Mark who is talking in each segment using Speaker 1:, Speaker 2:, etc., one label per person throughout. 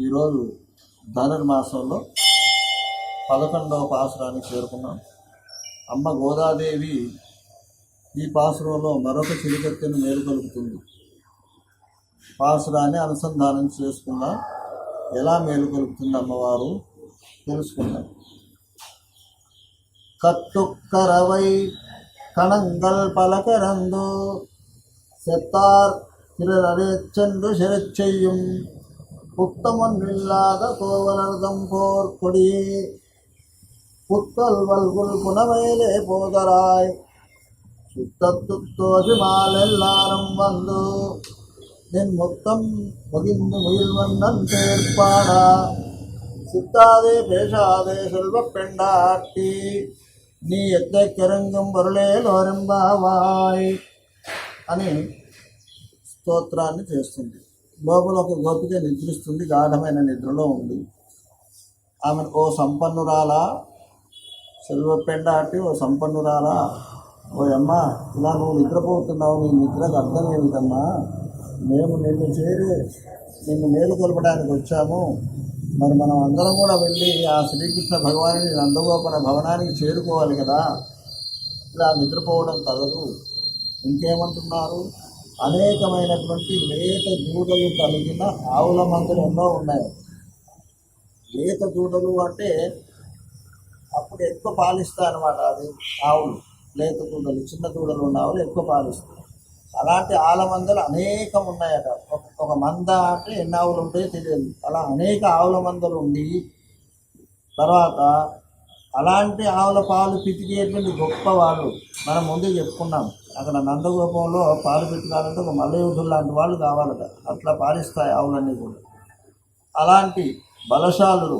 Speaker 1: ఈరోజు ధనుర్మాసంలో 11వ పాసురానికి చేరుకున్నాం. అమ్మ గోదాదేవి ఈ పాసురంలో మరొక చిరుకత్తెను మేలుకొలుపుతుంది. పాసురాన్ని అనుసంధానం చేసుకుందాం. ఎలా మేలుకొలుపుతుంది అమ్మవారు తెలుసుకుందాం. கத்துக்கரவை கணங்கள் பல கறந்து செத்தார் பிறரே சென்று சிறச் செய்யும் புத்தமன் இல்லாத கோவலர்தம் போர் கொடியே புத்தல் வல்குல் புனமையிலே போதராய் சுத்தத்துத்தோஜுமால் எல்லாரும் வந்து நின் முத்தம் பகிர்ந்து முயல்வண்ணன் தேர்ப்பாடா சித்தாதே பேசாதே செல்வ பெண்டாட்டி నీ ఎద్దెక్కెరంగం బరులేలోరింబావాయ్ అని స్తోత్రాన్ని చేస్తుంది. లోపల ఒక గోపిక నిద్రిస్తుంది, గాఢమైన నిద్రలో ఉంది. ఆమె ఓ సంపన్నురాలా, సెల్వపెండాటి ఓ సంపన్నురాలా, ఓ అమ్మ ఇలా నువ్వు నిద్రపోతున్నావు, నీ నిద్రకు అర్థం ఏమిటమ్మా? మేము నిన్ను మేలుకొల్పడానికి వచ్చాము. మరి మనం అందరం కూడా వెళ్ళి ఆ శ్రీకృష్ణ భగవాను నందగోపన భవనానికి చేరుకోవాలి కదా, ఇలా నిద్రపోవడం కలదు. ఇంకేమంటున్నారు? అనేకమైనటువంటి లేత దూడలు కలిగిన ఆవుల మందులు ఎన్నో ఉన్నాయి. లేత దూడలు అంటే అప్పుడు ఎక్కువ పాలిస్తాయి అన్నమాట. అది ఆవులు, లేత దూడలు, చిన్న దూడలు ఉన్న ఆవులు ఎక్కువ పాలిస్తాయి. అలాంటి ఆవుల మందలు అనేకం ఉన్నాయట. ఒక మంద అంటే ఎన్ని ఆవులు ఉంటాయో తెలియదు. అలా అనేక ఆవుల మందలు ఉండి తర్వాత అలాంటి ఆవుల పాలు పితికేటువంటి గొప్ప వాళ్ళు మనం ముందే చెప్పుకున్నాం. అక్కడ నందగోపంలో పాలు పెట్టుకోవాలంటే ఒక మల్లయుద్ధులు లాంటి వాళ్ళు కావాలట. అట్లా పాలిస్తాయి ఆవులన్నీ కూడా. అలాంటి బలశాలులు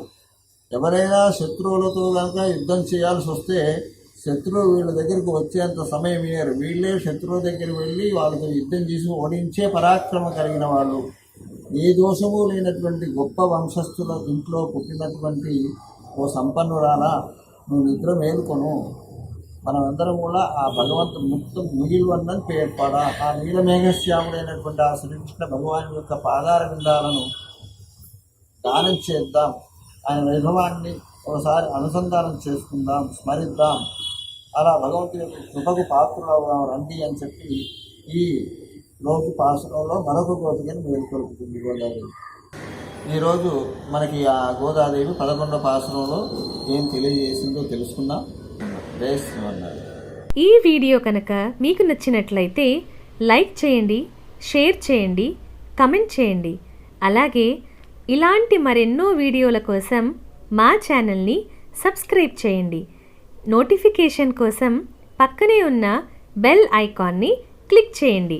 Speaker 1: ఎవరైనా శత్రువులతో కనుక యుద్ధం చేయాల్సి వస్తే శత్రువు వీళ్ళ దగ్గరికి వచ్చేంత సమయం ఇయ్యారు. వీళ్ళే శత్రువు దగ్గరికి వెళ్ళి వాళ్ళతో యుద్ధం చేసి ఓడించే పరాక్రమం కలిగిన వాళ్ళు. ఏ దోషము లేనటువంటి గొప్ప వంశస్థుల ఇంట్లో పుట్టినటువంటి ఓ సంపన్నురాలా, నువ్వు నిద్ర మేలుకొను. మనమందరం కూడా ఆ భగవంతుడు ముక్తం ముగిల్వన్నని పేర్పడా, ఆ నీలమేఘశ్యాముడైనటువంటి ఆ శ్రీకృష్ణ భగవాన్ యొక్క పాదార విందాలను దానం చేద్దాం. ఆయన వైభవాన్ని ఒకసారి అనుసంధానం చేసుకుందాం, స్మరిద్దాం. అలా భగవంతుడి యొక్క కృపకు పాత్రలవుదాం రండి అని చెప్పి ఈ లోకి పాసనంలో మరొక గోపికను మేలుకొలుపుతుంది గోదాదేవి. ఈరోజు మనకి ఆ గోదాదేవి 11వ పాసనంలో ఏం తెలియజేసిందో తెలుసుకుందాం. జయశ్రీమన్నారాయణ.
Speaker 2: ఈ వీడియో కనుక మీకు నచ్చినట్లయితే లైక్ చేయండి, షేర్ చేయండి, కమెంట్ చేయండి. అలాగే ఇలాంటి మరెన్నో వీడియోల కోసం మా ఛానల్ని సబ్స్క్రైబ్ చేయండి. నోటిఫికేషన్ కోసం పక్కనే ఉన్న బెల్ ఐకాన్ని క్లిక్ చేయండి.